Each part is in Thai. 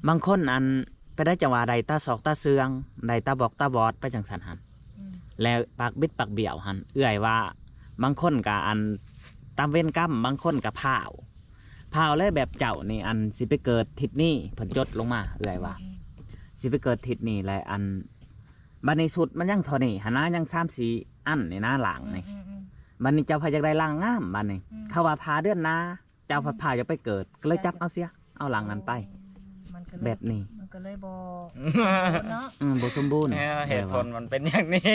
บางคนอันไปได้จังหวะใดตาศอกตาเสืองใดตาบอกตาบอดไปจังสันหันแล้วปากบิดปากเบี่ยวหันเอื้อยว่าบางคนกับอันตามเว้นกรรมบางคนกับพาวเลยแบบเจ้านี่อันสิไปเกิดทิศนี้ผลจดลงมาเอื้อยว่าสิไปเกิดทิศนี้แหละอันบันในสุดมันยังเทอนี่หันนะยัง3-4 อันนี่นะหลังนี่บันนี้เจ้าพายากได้ล่างงามบันนี้เขาว่าทาเดือนนาเจ้าพาจะไปเกิดก็เลยจับเอาเสียเอาหลังนั้นไปแบบนี้มันก็เลยบ่เนาะบ่สมบูรณ์เหตุผลมันเป็นอย่างนี้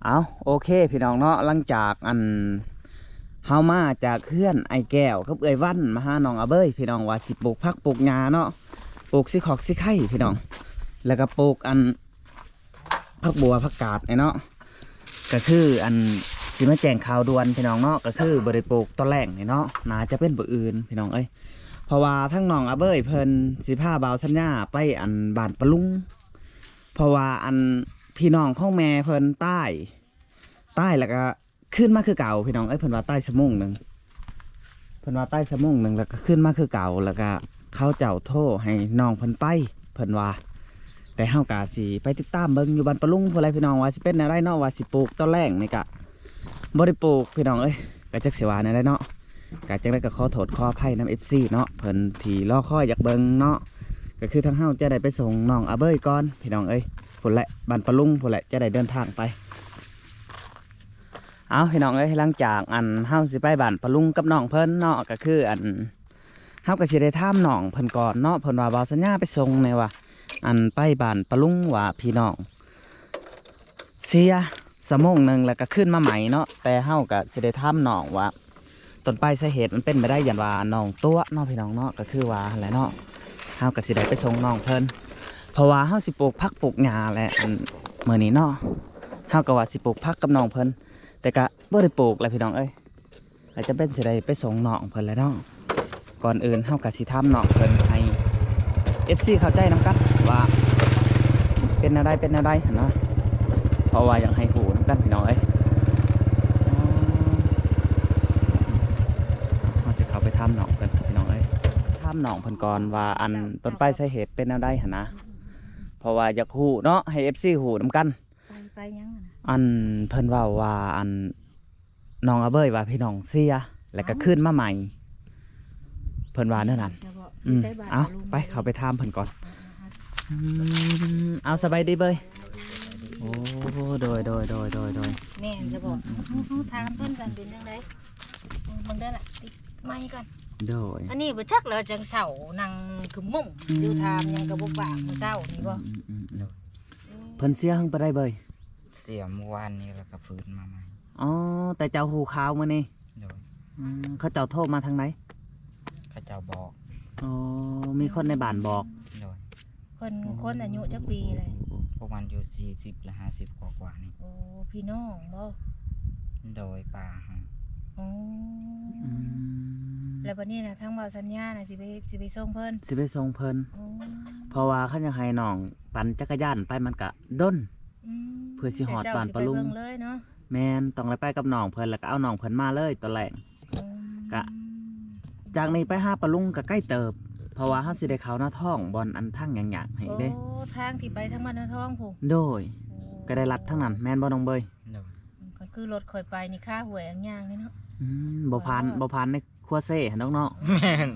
เอาโอเคพี่น้องเนาะหลังจากอันเฮามาจากเพื่อนไอแก้วกับเอ้ยวันมาหาน้องอาเบยพี่น้องว่าสิปลูกผักปลูกหญ้าเนาะปลูกสิขอกสิไข่พี่น้องแล้วก็ปลูกอันผักบัวผักกาดเนาะก็คืออันสิมาแจ้งข่าวด่วนพี่น้องเนาะก็คือบริปลูกต้นแรกนี่เนาะน่าจะเป็นบ่อื่นพี่น้องเอ้ยเพราะว่าทั้งน้องอาเบยเพิ่นสิพาบ่าวสัญญาไปอันบ้านปะลุงเพราะว่าอันพี่น้องของแม่เพิ่นใต้แล้วก็ขึ้นมาคือเก่าพี่น้องเอ้ยเพิ่นว่าใต้สมุงหนึ่งแล้วก็ขึ้นมาคือเก่าแล้วก็เขาเจ้าโทษให้น้องเพิ่นไปเพิ่นว่าแต่เฮากะสิไปติดตามเบิ่งอยู่บ้านปะลุงผู้ใดพี่น้องว่าสิเป็นอะไรเนาะว่าสิปลูกต้นแรกนี่กะบ่ได้ปลูกพี่น้องเอ้ยก็จักสิว่าแนวใดเนาะก็จังได๋ก็ขอโทษขออภัยนำ FC เนาะเพิ่นที่รอคอยอยากเบิ่งเนาะก็คือทางเฮาจะได้ไปส่งน้องอาเบยก่อนพี่น้องเอ้ยพุ่นแหละบ้านปะลุงพุ่นแหละจะได้เดินทางไปเอาพี่น้องเอ้ยหลังจากอันเฮาสิไปบ้านปะลุงกับน้องเพิ่นเนาะก็คืออันเฮาก็สิได้ถามน้องเพิ่นก่อนเนาะเพิ่นว่าบ่าวสัญญาไปส่งแน่ว่าอันไปบ้านปะลุงว่าพี่น้องเสีย1 ชั่วโมงแล้วก็ขึ้นมาใหม่เนาะแต่เฮาก็สิได้ถามน้องว่าต้นปลายสาเหตุมันเป็นไปได้อย่างว่าน้องตัวเนาะพี่น้องเนาะก็คือว่าแหละเนาะเฮาก็สิได้ไปส่งน้องเพิ่นเพราะว่าเฮาสิปลูกผักปลูกหญ้าแหละอันมื้อนี้เนาะเฮาก็ว่าสิปลูกผักกับน้องเพิ่นแต่ก็บ่ได้ปลูกเลยพี่น้องเอ้ยอาจจะเป็นสิได้ไปส่งน้องเพิ่นแล้วเนาะก่อนอื่นเฮาก็สิถามน้องเพิ่นให้ FC เข้าใจนำกันว่าเป็นอะไรเนาะเพราะว่าอยากให้ฮู้นำกันพี่น้องเอ้ยเฮาสิเข้าไปถามน้องเพิ่นพี่น้องเอ้ยถามน้องเพิ่นก่อนว่าอันต้นปลายสาเหตุเป็นแนวใดหั่นนะเพราะว่าอยากฮู้เนาะให้ FC ฮู้นำกันไปยังอันเพิ่นว่าอันน้องอาเบยว่าพี่น้องเสียแล้วก็ขึ้นมาใหม่เพิ่นว่าแนวนั้นเอาไปเขาไปถามเพิ่นก่อนเอาสบายดีเบยโอ้โดยแม่จะบอกถามเพิ่นสั่นเป็นจังได๋เบิ่งได้ล่ะติดไมค์ก่อนโดยอันนี้บ่จักแล้วจังเสานั่งคือมุ่งอยู่ถามหยังก็บ่ปากมื้อเช้านี่บ่เพิ่นเสียหังไปได้เบยเสียเมื่อวานนี้แล้วก็ฟื้นมาใหม่อ๋อแต่เจ้าหูข่าวมื้อนี้เขาเจ้าโทรมาทางไหนเขาเจ้าบอกอ๋อมีคนในบ้านบอกคนอายุจักปีเลยพวกมันอยู่40และ50กว่านี่โอ้พี่น้องบ่โดยป่าฮะอ๋อแล้วบัดนี้น่ะทางบ่าวสัญญาน่ะสิไปส่งเพิ่นเพราะว่าเขาอยากให้น้องปั่นจักรยานไปมันก็ด้นเพื่อสิฮอดบ้านปะลุงแม่นต้องไปกับน้องเพิ่นแล้วก็เอาน้องเพิ่นมาเลยตอนแรกก็จากนี้ไปหาปะลุงก็ใกล้เติบเพราะว่าเฮาสิได้เข้าหน้าท้องบอนอันทั้งหยังๆให้เด้โอ้ทางที่ไปทางบ้านหน้าท้องผู้โดยก็ได้ลัดทั้งนั้นแม่นบ่น้องเบยก็คือรถค่อยไปนี่ค่าหวยย่างๆนี่เนาะบ่ผ่านในครัวเซ่หั่นเนาะแม่น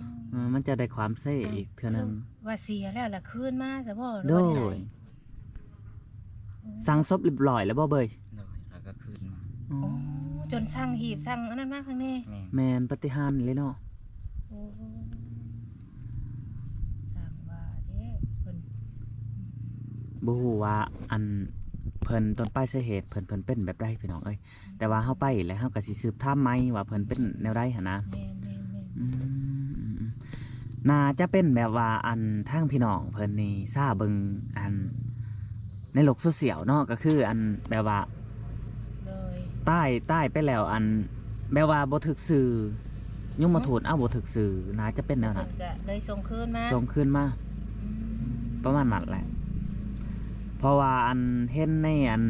มันจะได้ความเซ่อีกเทื่อนึงว่าเสียแล้วล่ะคืนมาซะบ่โดยสั่งศพเรียบร้อยแล้วบ่เบยแล้วก็คืนมาจนสั่งหีบสั่งอันนั้นมาข้างนี้แม่นปฏิหาริย์เลยเนาะสั่งว่าเด้เพิ่นบ่ฮู้ว่าอันเพิ่นต้นปลายสาเหตุเพิ่นเป็นแบบใดพี่น้องเอ้ยแต่ว่าเฮาไปแล้วเฮาก็สิสืบถามใหม่ว่าเพิ่นเป็นแนวใดหั่นนะน่าจะเป็นแบบว่าอันทางพี่น้องเพิ่นนี่ซาเบิ่งอันในโลกโซเชียลเนาะก็คืออันแบบว่าใต้ไปแล้วอันแบบว่าบ่ถึกสื่อ ยมมาโทษเอาบ่ถึกสื่อน่าจะเป็นแนว เพิ่ นั้น นก็เลยส่งคืนมา ส่งคืนมา อืม ประมาณนั้นแหละ เพราะว่าอันเห็นในอัน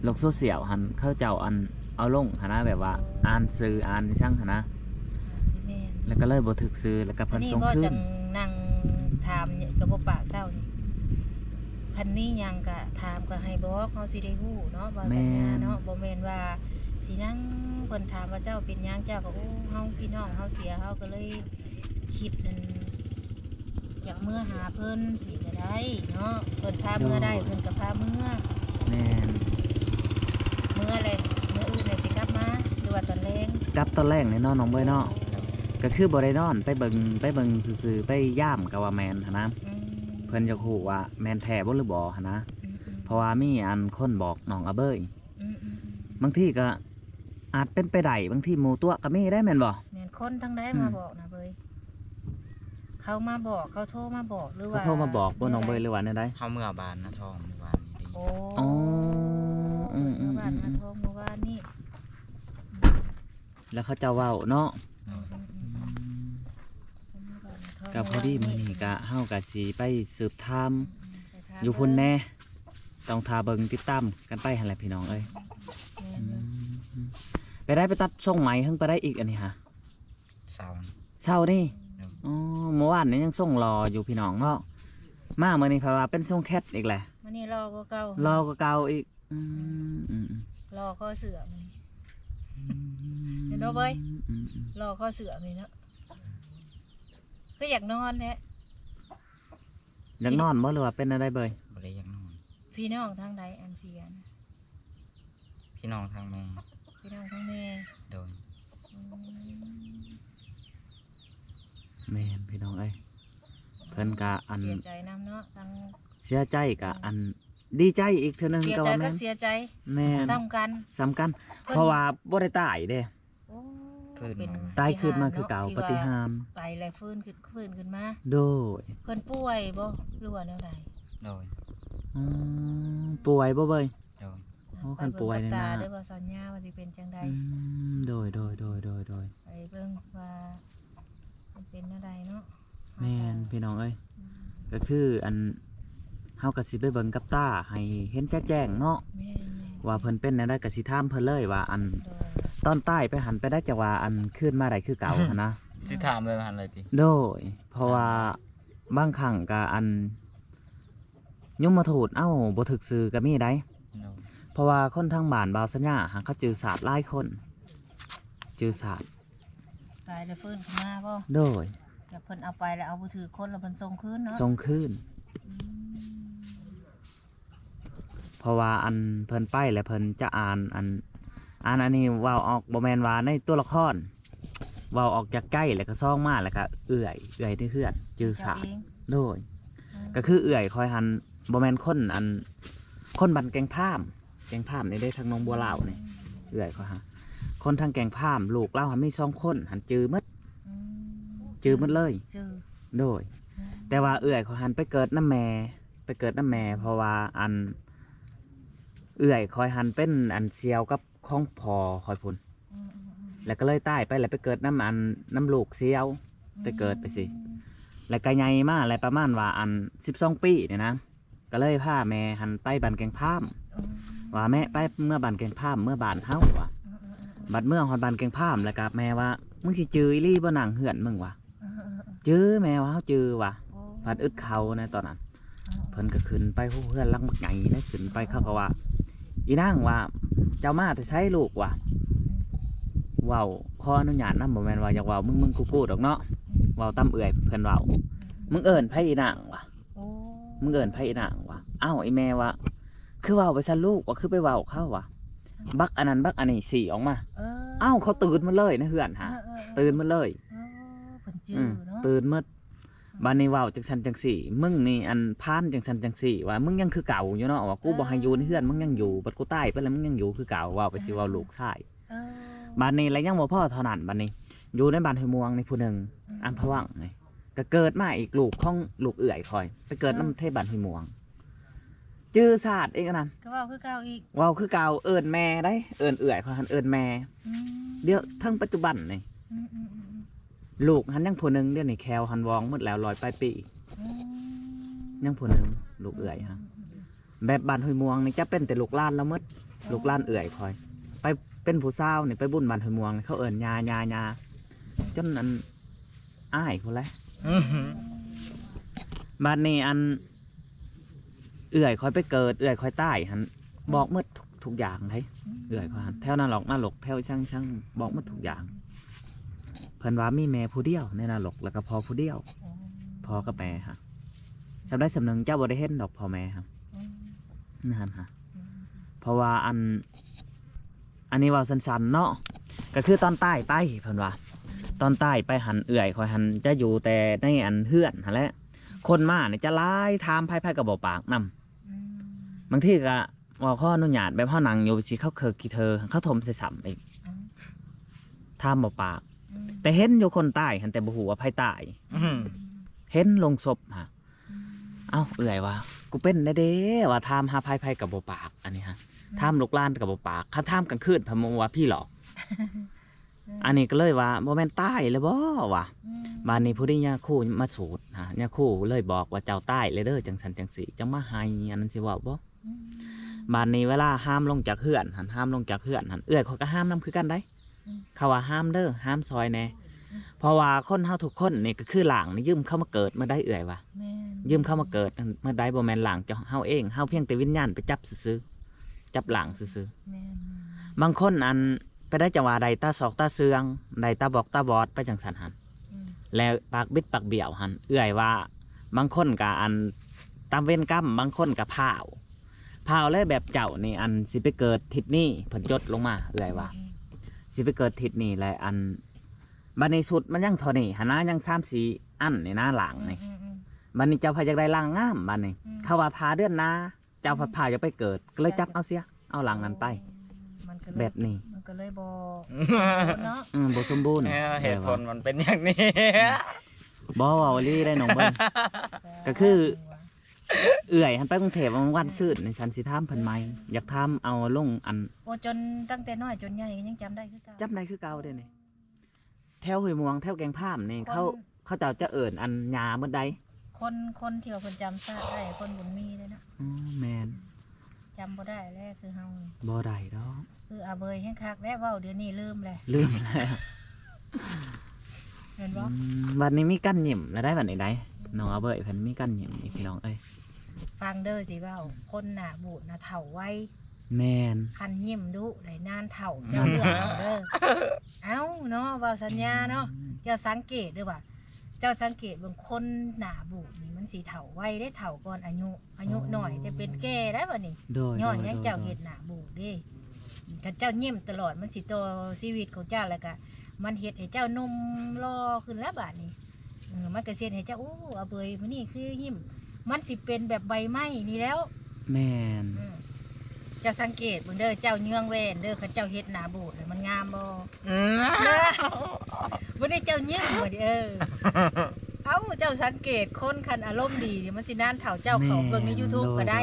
โลกโซเชียลหันเขาเจ้าอันเอาลงหันนะแบบว่าอ่านสื่ออ่านช่างหันนะ สิแม่น แล้วก็เลยบ่ถึกสื่อแล้วก็ อั เพิ่ น น นี้ ส่ง บ่ คื จั น งนั่งถามเนี่ยก็บ่ปากเศร้านี่คันนี้ยังก็ถามก็ให้บอกเฮาสิได้ฮู้เนาะบ่สัญญาเนาะบ่แม่นว่าสินั่งเพิ่นถามว่าเจ้าเป็นหยังเจ้าก็โอ้เฮาพี่น้องเฮาเสียเฮาก็เลยคิดนั่นอยากเมื่อหาเพิ่นสิก็ได้เนาะเพิ่นพาเมื่อได้เพิ่นก็พาเมื่อ แม่น เมื่อเลยเมื่ออื่นเลยสิกลับมาหรือว่าตอนแรง กลับตอนแรกนี่เนาะน้องเบยเนาะก็คือบ่ได้นอนไปเบิ่งซื่อๆไปย่ามก็ว่าแม่นหันนะ อืม เพิ่นจะฮู้ว่าแม่นแท้บ่หรือบ่หันนะ อืมอืม เพราะว่ามีอันคนบอกน้องอาเบย อืมอืม บางทีก็อาจเป็นไปได้บางทีหมู่ตัวก็มีได้แม่นบ่ แม่นคนทั้งได้ อืม มาบอกนะเบยเขามาบอกเขาโทรมาบอกหรือ เขา ว่า โทรมาบอกบ่น้องเบยหรือว่าแนวใด เฮาเมื่อบานนะทองเมื่อวานนี้ดี โอ้ อ๋ออืม เมื่อวานมาโทรเมื่อวานนี่ แล้วเขาเจ้าเว้าเนาะ โดย ก็พอดีมื้อนี้ก็เฮาก็สิไปสืบถาม ไปถาม อยู่พุ่นแน่ต้องทาเบิ่งติดตามกันไปหั่นแหละพี่น้องเอ้ย แม่น อื อยู่ มไปได้ไปตัดทรงไหมเพิ่งไปได้อีกอันนี้ฮะ เสาร์ เช้านี่ โดย อ๋อเมื่อวานนี้ยังส่งรออยู่พี่น้องเนาะมามื้อนี้เพราะว่าเป็นทรงแคทอีกแหละ มันนี่รอก็เก่าร อก็เก่าอีกรอข้อเสือมัน เห็นบ่เว้ย รอข้อเสือมันเนาะก็อยากนอนแหละ อยากนอนบ่หรือว่าเป็นอะไรเบย บ่ได้อยังนอน พี่น้องทางใดอันเสียนะ พี่น้องทางแม่ พี่น้องทางแม่ โดย อืม แม่นพี่น้องเอ้ยเพิ่นก็อัน เสียใจนำเนาะทั้ง เสียใจก็อันดีใจอีกเทื่อนึง เสีย ก็ ใจ ว่า กั แม่ บ น เสียใจ แม่น ซ้ำกัน สำคัญเพราะว่าบ่ได้ตายเด้ โอ้ ตายขึ้นมาคือเก่าปฏิหารย์ ไปแล้วฟื้นขึ้นมา โดย เพิ่นป่วยบ่หรือว่าแนวใด โดย อืป่วยบ่เบย โดย โอ้คันป่วยเนี่ยนะ ไปเบิ่งกับตาเด้อว่าสัญญาว่าสิเป็นจังใด โดย ไปเบิ่งว่ามันเป็นแนวใดเนาะ แม่นพี่น้องเอ้ยก็คืออันเฮาก็สิไปเบิ่งกับตาให้เห็นแจ้งๆเนาะ แม่น ว่าเพิ่นเป็นแนวใดก็สิถามเพิ่นเลยว่าอัน ๆโดย ตอนใต้ไปหันไปได้จักว่าอันขึ้นมาได้คือเก่าหั้นนะ สิถามเลยว่าหันเลยติ โดย เพราะว่าบางครั้งก็อันยมมาทูตเอ้าบ่ถึกซื่อก็มีได้ โดย เพราะว่าคนทางบ้านบาวสัญญาหาเขาจือศาสตร์หลายคนจือศาสตร์ ตายแล้วฟื้นขึ้นมาบ่ โดย แต่เพิ่นเอาไปแล้วเอาบ่ถือคนแล้วเพิ่นส่งคืนเนาะ ทรงขึ้น เพราะว่าอันเพิ่นไปแล้วเพิ่นจะอ่านอันนี้เว้าออกบ่แม่นว่าในตัวละครเว้าออกจากใกล้แล้วก็ซ่องมาแล้วก็เอื่อยที่เฮือนจือศาสต เจ้ ร์ เอง โดย ก็คือเอื่อยคอยหันบ่แม่นคนคนบันแกงพามนี่ได้ทางหนองบัวลาวนี่เอื่อยคอยหาคนทางแกงพามลูกเล่าหันมี2คนหันจือหมด อืม จือหมดเลย จือ โดย แต่ว่าเอื่อยคอยหันไปเกิดน้ำแม่เพราะว่าอันเอื่อยคอยหันเป็นอันเซียวกับข้องพอคอยพุ่น อืม แล้วก็เลยใต้ไปแล้วไปเกิดน้ำลูกเซียว ไปเกิดไปสิ แล้วก็ใหญ่มาอะไรประมาณว่าอัน12 ปีเนี่ยนะก็เลยพาแม่หันไปบ้านแกงพาม อืม ว่าแม่ไปเมื่อบ้านแกงพามเมื่อบ้านเฮาว่ะ อืมอืมอืม บัดเมื่อฮอดบ้านแกงพามแล้วก็แม่ว่ามึงสิจืออีหลี่บ่หนังเหือนมึงวะ อืมอืม จื้อแม่ว่าเฮาจื้อว่ะ โอ้ บัดอึดเขาในตอนนั้นเพิ่นก็ขึ้นไปฮู้เฮือนหลังบักใหญ่เลยขึ้นไปเขาก็ว่าอีนางว่าเจ้ามาแต่ใช้ลูกว่ะเว้าขออนุญาตนำบ่แม่นว่าอยากเว้ามึงกูดอกเนาะเว้าตามเอื้อยเพิ่นเว้ามึงเอิ้นไผอีนางว่ะ โอ้ มึงเอิ้นไผอีนางว่ะอ้าวไอ้แม่ว่าคือเว้าไปซะลูกว่าคือไปเว้าเขาว่ะบักอันนั้นบักอันนี้สี่ออกมา เออ อ้าวเขาตื่นมาเลยนะเฮือนหา เออ ตื่นมาเลย เออเพิ่นจือ อืม เนาะ ตื่นมาบานนี้เว้าจังซันจังสี่ มึงนี่อันพานจังซันจังสี่ว่ามึงยังคือเก่าอยู่เนาะว่ากูบ่ให้อยู่ในเฮือนมึงยังอยู่บัดกูตายไปแล้วมึงยังอยู่คือเก่าเว้าไปสิเว้าลูกชาย เออ บานนี้แล้วยังบ่พอเท่านั้นบานนี้ อยู่ในบ้านห้วยม่วงนี่ผู้หนึงอันพะวังนี่ก็เกิดมาอีกลูกของลูกเอื้อยคอย ไปเกิดนำเทพบ้านห้วยม่วง จื้อศาสตร์เองอันนั้น ก็เว้าคือเก่าอีก เว้าคือเก่าเอิ้นแม่ได้เอิ้นเอื้อยคอยหันเอิ้นแม่ อืม เดี๋ยวทั้งปัจจุบันนี่ อืม ลูกหันยังผู้หนึงเดี๋ยวนี้แควหันวองหมดแล้ว100ปลายปี อืม ยังผู้หนึงลูกเอื่อยฮะแบบบ้านห้วยม่วงนี่จะเป็นแต่ลูกหล้านแล้วหมดลูกหล้านเอื่อยคอย ไปเป็นผู้สาวนี่ไปบุญบ้านห้วยม่วงนี่เขาเอิ้นยาจนอันอ้ายพุ่นแหละ อื้อหือ บ้านนี้อันเอื่อยคอยไปเกิดเอื่อยคอยใต้หันบอกหมดทุกอย่างเลยเอื่อยคอยหันแถวนาหลอกนาหลกแถวช่างบอกหมดทุกอย่างเพิ่นว่ามีแม่ผู้เดียวในนาหลกแล้วก็พ่อผู้เดียวพ่อกับแม่ฮะสำได้สำนึงเจ้าบ่ได้เห็นดอกพ่อแม่ครับนั่นฮะเพราะว่าอันนี้ว่าสั้นๆเนาะก็คือตอนใต้ไปเพิ่นว่าตอนใต้ไปหันเอื่อยคอยหันจะอยู่แต่ในอันเฮือนหั่นแหละคนมาเนี่ยจะไล่ถามไพ่กับบ่ปากนำบางทีก็ว่าข้ออนุญาตแบบเฮานั่งอยู่สิเขาเคยกี่เธอเขาถมใส่ซ้ํอีกถามบ่ปาก แต่เห็นอยู่คนใต้หันแต่บ่ฮู้ว่าไผใต้ อื้อ เห็นลงศพฮะเอ้าเอื่อยว่ากูเป็นได้เด้ว่าถามหาไผกับบ่ปากอันนี้ฮะถามลูกหลานกับบ่ปากถ้าถามกลางคืนพะมงว่าพี่หลอกอันนี้ก็เลยว่าบ่แม่นใต้เลยบ่วะบ้านนี้ผู้ที่ยาคู่มาสูตรฮะยาคู่เลยบอกว่าเจ้าใต้เลยเด้อจังสันจังสีจังมาให้อันนั้นสิว่าบ่บ้านนี้เวลาห้ามลงจากเฮือนหันห้ามลงจากเฮือนหันเอื้อยเขาก็ห้ามนํคือกันได้เขาว่าห้ามเด้อห้ามซอยแน่เพราะว่าคนเฮาทุกคนนี่ก็คือหลางนี่ยืมเข้ามาเกิดเมื่อใดเอื้อยว่ายืมเข้ามาเกิดเมื่อใดบ่แม่นหลางเจ้าเฮาเองเฮาเพียงแต่วิญญาณไปจับซื่อๆจับหลางซื่อๆบางคนอันไปได้จังหวะใดตาศอกตาเสืองใดตาบอกตาบอดไปจังสันหันแล้วปากบิดปากเบี่ยวหันเอื้อยว่าบางคนกับอันตามเว้นกรรมบางคนกับพาวเลยแบบเจ้านี่อันสิไปเกิดทิศนี้ผลจดลงมาเอื้อยว่าสิไปเกิดทิศนี้แหละอันบัดนี้สุดมันยังเทอนี่หันนะยัง3-4อันนี่นะหลังนี่บัดนี้เจ้าพาจากได้ล่างงามบัดนี้เขาว่าทาเดือนนาเจ้าพาจะไปเกิดก็เลยจับเอาเสียเอาหลังนั้นไปแบบนี้มันก็เลยบ่เนาะบ่สมบูรณ์ เหตุผลมันเป็นอย่างนี้ บ่เว้าลี่ได้น้องเบิ่ง ก็คือ เอื่อยหันไปกรุงเทพวันซื่นในสันสิถามเพิ่นใหม่อยากถามเอาลงอันโอ้จนตั้งแต่น้อยจนใหญ่ก็ยังจำได้คือเก่าจำได้คือเก่าเด้นี่แถวห้วยม่วงแถวแกงพามนี่เขาเจ้าจะเอิ้นอันหญ้าเบิดใดคนที่ว่าเพิ่นจำชาติได้คนบุญมีเลยนะแม่นจำบ่ได้แล้วคือเฮาบ่ได้ดอกคืออาเบยแห้งคักแล้วเว้าเดี๋ยวนี้ลืมแล้วเห็นบ่วันนี้มีกั้นยิ้มแล้วได้บัดนี้ได้น้องอาเบยเพิ่นมีกั้นยิ้มนี่พี่น้องเอ้ยฟังเด้อสิเว้าคนหน้าบูดหน้าเฒ่าไวแม่นคันยิ้มดุได้นานเฒ่าเจ้าเลือกเอาเด้อเอ้าเนาะเว้าสัญญาเนาะเจ้าสังเกตเด้อว่าเจ้าสังเกตเบิ่งคนหน้าบูดนี่มันสิเฒ่าไวได้เฒ่าก่อนอายุน้อยแต่เป็นแก่ได้บัดนี้ย้อนยังเจ้าเฮ็ดหน้าบูดเด้กันเจ้ายิ้มตลอดมันสิโตชีวิตของเจ้าแล้วก็มันเฮ็ดให้เจ้านุ่มรอขึ้นแล้วบัดนี้มันก็เฮ็ดให้เจ้าอาเบยมื้อนี้คือยิ้มมันสิเป็นแบบใบไม้นี่แล้วแม่นจะสังเกตเบิ่งเด้อเจ้าเยืองแว่นเด้อคันเจ้าเฮ็ดหน้าบูดมันงามบ่วันนี้เจ้ายิ้มบ่ดิเอ้าเจ้าสังเกตคนคันอารมณ์ดีมันสินานเฒ่าเจ้าเขาเบิ่งใน YouTube ก็ได้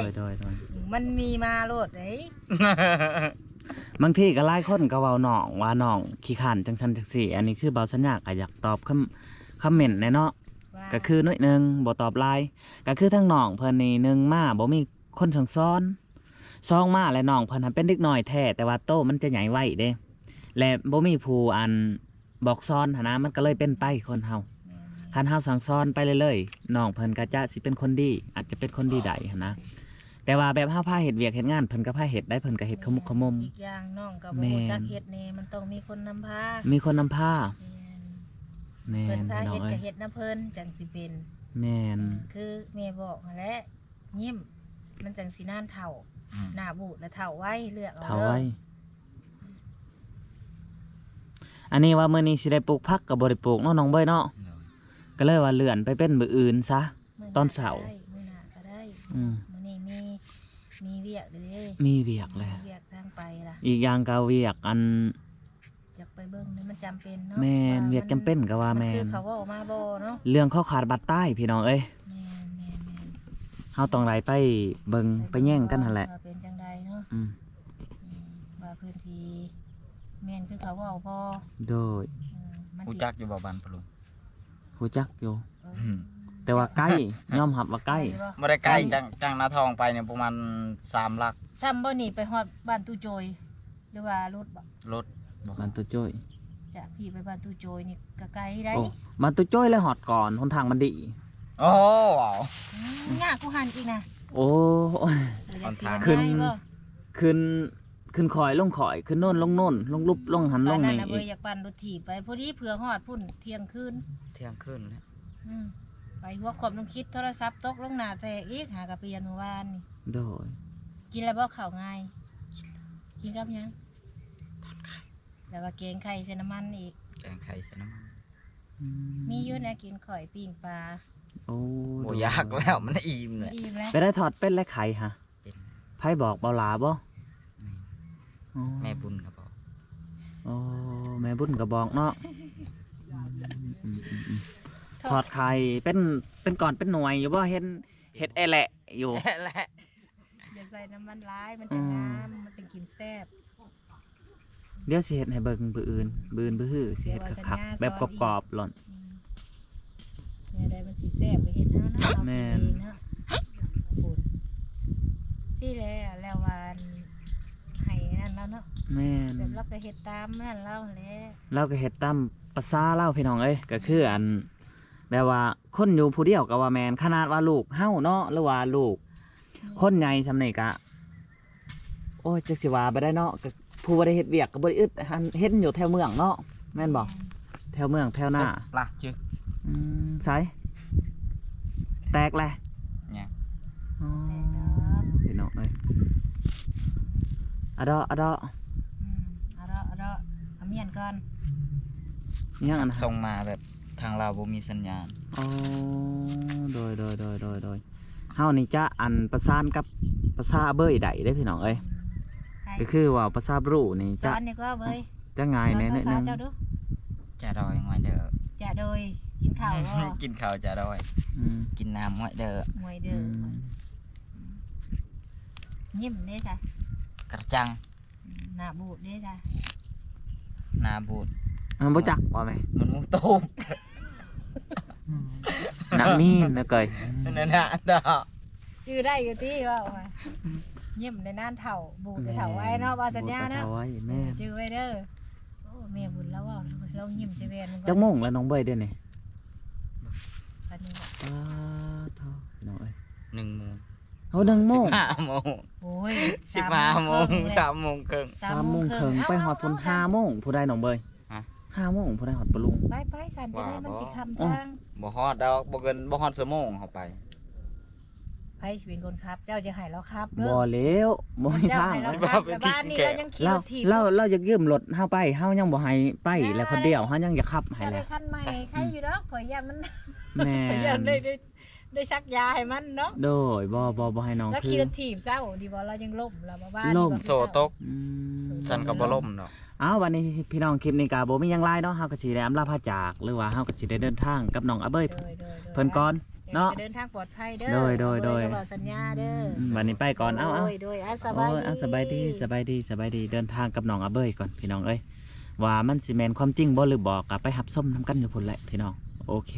มันมีมาโลดเด้บางทีก็หลายคนก็เว้าน้องว่าน้องขี้ข้านจังซั่นจังซี่อันนี้คือเบาสัญญาก็อยากตอบคอมเมนต์แน่เนาะก็คือน้อยนึงบ่ตอบไลน์ก็คือทั้งน้องเพิ่นนี่1มาบ่มีคนสั่งสอน2มาและน้องเพิ่นเป็นเด็กน้อยแท้แต่ว่าโตมันจะใหญ่ไว้เด้และบ่มีผู้อันบอกสอนหั่นนะมันก็เลยเป็นไปคนเฮาคันเฮาสั่งสอนไปเรื่อยๆน้องเพิ่นก็จะสิเป็นคนดีอาจจะเป็นคนดีได้หั่นนะแต่ว่าแบบเฮาพาเฮ็ดเวียกเฮ็ดงานเพิ่นก็พาเฮ็ดได้เพิ่นก็เฮ็ดขมุกขมมอีกอย่างน้องก็บ่รู้จักเฮ็ดแน่มันต้องมีคนนำพาแม่นเพิ่นพาเฮ็ดก็เฮ็ดนำเพิ่นจังสิเป็นแม่นคือแม่บอกนั่นแหละยิ้มมันจังสินานเฒ่าหน้าบูดและเฒ่าไว้เลือกเอาเด้ออันนี้ว่ามื้อนี้สิได้ปลูกผักก็บ่ได้ปลูกเนาะน้องเบ้ยเนาะก็เลยว่าเลื่อนไปเป็นมื้ออื่นซะตอนเช้ามื้อหน้าก็ได้มื้อนี้มีเวียกเด้มีเวียกแล้วเวียกทางไปล่ะอีกอย่างก็เวียกอันอยากไปเบิ่งนี่มันจำเป็นเนาะแม่นเวียกจำเป็นก็ว่าแม่นคือเขาว่าออกมาบ่เนาะเรื่องข้อขาดบัตรใต้พี่น้องเอ้ยเฮาต้องไล่ไปเบิ่งไปแย่งกันหั่นแหละเป็นจังไดเนาะว่าเพิ่นสิแม่นคือเขาว่าบ่โดยรู้จักอยู่บ่บ้านพะลุง ฮู้จักอยู่ อืม แต่ว่าใกล้ยอมรับว่าใกล้ บ่ได้ไกลจังนาทองไปเนี่ยประมาณ3 ลัก ซ้ำบ่นี่ไปฮอดบ้านตู้โจยหรือว่ารถบ่ รถบ่ บ้านตัวจ้อย จากพี่ไปบ้านตู้โจยนี่ก็ไกลได้ โอ้บ้านตัวจ้อยเลยฮอดก่อนหนทางมันดี โอ้ว้าว ยากกูหันอีกนะ โอ้ อยากสิ ขึ้น ง่ายบ่ ขึ้นคอยลงคอยขึ้นโน่นลงโน่นลงลุบลงหันล บ้าง นนั้ นี่ นน่ะเบ อี ย ก อยากปั่นรถถีบไปพอดีเผื่อฮอดพุ่นเที่ยงคืน เที่ยงคืนแล้ว อืมไปหัวขอบลงคิดโทรศัพท์ตกลงหน้าแตกอีกหากะเปลี่ยนเมื่อวานนี่ โดย กินแล้วบ่ข้าวง่ายกินกับหยังแล้วว่าแกงไข่ใส่น้ำมันอีก แกงไข่ใส่น้ำมัน มีอยู่นะกินข่อยปิ้งปลา โอ้ บ่อยากแล้วมันอิ่มเลย ดีแล้ว ไปได้ถอดเป็ดและไข่ฮะ เป็น ไผบอกเบาหลาบ่อ๋อ แม่บุญก็บอก โอ้แม่บุญก็บอกเนาะถอดไข่เป็นก่อนเป็นหน่วยอยู่บ่เฮ็ดแอแหละอยู่ แหละ อย่าใส่น้ำมันร้ายมันจะงามมันจะกินแซ่บ เดี๋ยวสิเฮ็ดให้เบิ่งบื้ออื่นบื้อฮื้อสิเฮ็ดคักๆแบบกรอบๆหล่อน เนี่ยได้มันสีแซ่บไปเห็นเนาะเรากิน แม่ เอน งเนาะปูดสิแล้ววันให้นั่นแล้วเนาะ แม่น แบบเราก็เฮ็ดตามนั่นเราแหละ เราก็เฮ็ดตามภาษาเราพี่น้องเอ้ยก็คืออันแบบว่าคนอยู่ผู้เดียวก็ว่าแม่นขนาดว่าลูกเฮาเนาะหรือว่าลูกคนใหญ่ซำนี่ก็โอ้ยจักสิว่าบ่ได้เนาะก็ผู้บ่ได้เฮ็ดเวียกก็บ่ได้อึดหันเฮ็ดอยู่แถวเมืองเนาะแม่นบ่แถวเมืองแถวหน้า ปลาชื่อ ไสแตกแหละ เนี่ย อ๋อพี่น้องเอ้ยอะดอ เอาเนาะเอาเมียนก่อน ยังอันนะ ส่งมาแบบทางเราบ่มีสัญญาณ อ๋อโดยเฮานี่จะอันประสานกับภาษาเบ้ยได้เด้อพี่น้องเอ้ย ก็คือว่าภาษาบรูนี่ ส จะ อนนี่ก็เว้ย จะง่ายแน่ ส นิ อน ด ภา นึ ษาง เจ้าดู จะดอยงอยเด้อ จะโดยกินข้าวบ่ กินข้าวจะดอย อืม กินน้ำงอยเด้อ มวย อื เด้อ ม ยิ้มเด้จ้ะ กระจัง หน้าบูดเด้จ้ะ นาบูด มันบ่จักบ่แม่ มันมุงตูม นักมีนนะเกย นั่นน่ะดอก ชื่อได้อยู่ติว่าเอามายิ้มในน่านเฒ่าบูดในเฒ่าไว้เนาะว่าสัญญาเนาะ เอาไว้แม่ ชื่อไว้เด้อโอ้แม่บุญแล้วว่าเรายิ้มใส่แว่นมันก็ จักโมงแล้วน้องเบยเด้อนี่ อันนี้บอก ป้าเท่าพี่น้องเอ้ย 1 โมง เฮา1 โมง 15 โมง โอ้ย 15 โมง 3 โมงครึ่ง 3 โมงครึ่งไปฮอดพุ่น5 โมงผู้ใดน้องเบย ฮะ 5 โมงผู้ใดฮอดปะลุง ไปสันจะได้มันสิคำทาง บ่ฮอดดอกบ่เกินบ่ฮอดชั่วโมงเฮาไป ไผสิเป็นคนขับ เจ้าจะให้เราขับเด้ บ่แล้วบ่มี เจ้า ทาง ให้เรา สิ ขั ว่า บ เป็น แต่บ้านนี่ ที่ เรายังขี่ เรา รถถีบ เราอยากยืมรถเฮาไปเฮายังบ่ให้ไปแล้วคนเดียวเฮายังอยากขับให้ เจ้า แห ได้ ละ คันใหม่ใครอยู่ดอกข่อยยันมัน แม่ ข่อยยัน น ได้ชักยาให้มันเนาะ โดยบ่ให้น้อง แล้ว คื ขี่ อ รถถีบเศร้าดีบ่เรายังล่มเรามาบ้าน ล่ม ดีบ่ โซตก อืม ฉันก็บ่ล่มดอก วันนี้พี่น้องคลิปนี้ก็บ่มีหยังหลายเนาะเฮาก็สิได้อำลาพาจากหรือว่าเฮาก็สิได้เดินทางกับน้องอาเบ้ย โดย เพิ่นก่อนเนาะ เดินทางปลอดภัยเด้อ โดย จะบอกสัญญาเด้อ วันนี้ไปก่อนเอา โดยส โอ้ บาย ย ดี เอาสบายดีเดินทางกับน้องอาเบ้ยก่อนพี่น้องเอ้ยว่ามันสิแม่นความจริงบ่หรือบ่ก็ไปรับชมนํกันอยู่พุ่นแหละพี่น้องโอเค